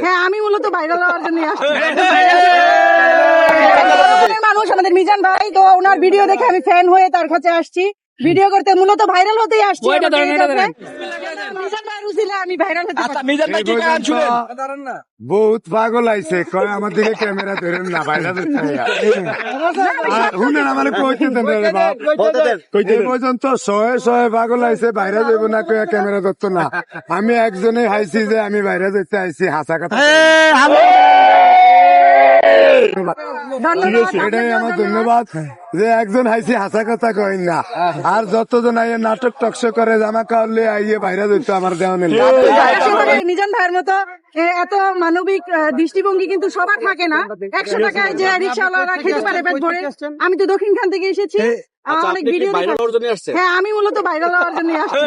হ্যাঁ, আমি মূলত ভাইরাল হওয়ার জন্য আসছি। মানুষ আমাদের মিজান ভাই, তো ওনার ভিডিও দেখে আমি ফ্যান হয়ে তার কাছে আসছি ভিডিও করতে, মূলত ভাইরাল হতেই আসছি। মিজান ভাই রুচিলে আমি ভাইরাল হতে পারি। বহুত পাগল আইছে কয় আমার দিকে ক্যামেরা ধরেন না ভাইরাল শুনেন আমার কইতে পর্যন্ত শয়ে পাগল আইছে বাইরে যাবো না কয়ে ক্যামেরা ধরতো না। আমি একজনে হাইছি যে আমি বাইরে যেতে আইছি হাসা কথা। এটাই আমার ধন্যবাদ যে একজন হাইছি হাসা কথা কই না। আর যতজন আইয়ে নাটক টকশো করে জামা কাউলে আইয়ে বাইরে যেত আমার দেওয়া নেই। মিজান ভাইয়ের মতো এত মানবিক দৃষ্টিভঙ্গি কিন্তু সবার থাকে না। 100 টাকায় যে রিক্সাওয়ালারা খেতে পারে পেট ভরে। আমি তো দক্ষিণ খান থেকে এসেছি, অনেক ভিডিও। হ্যাঁ, আমি মূলত ভাইরাল হওয়ার জন্য আসছি।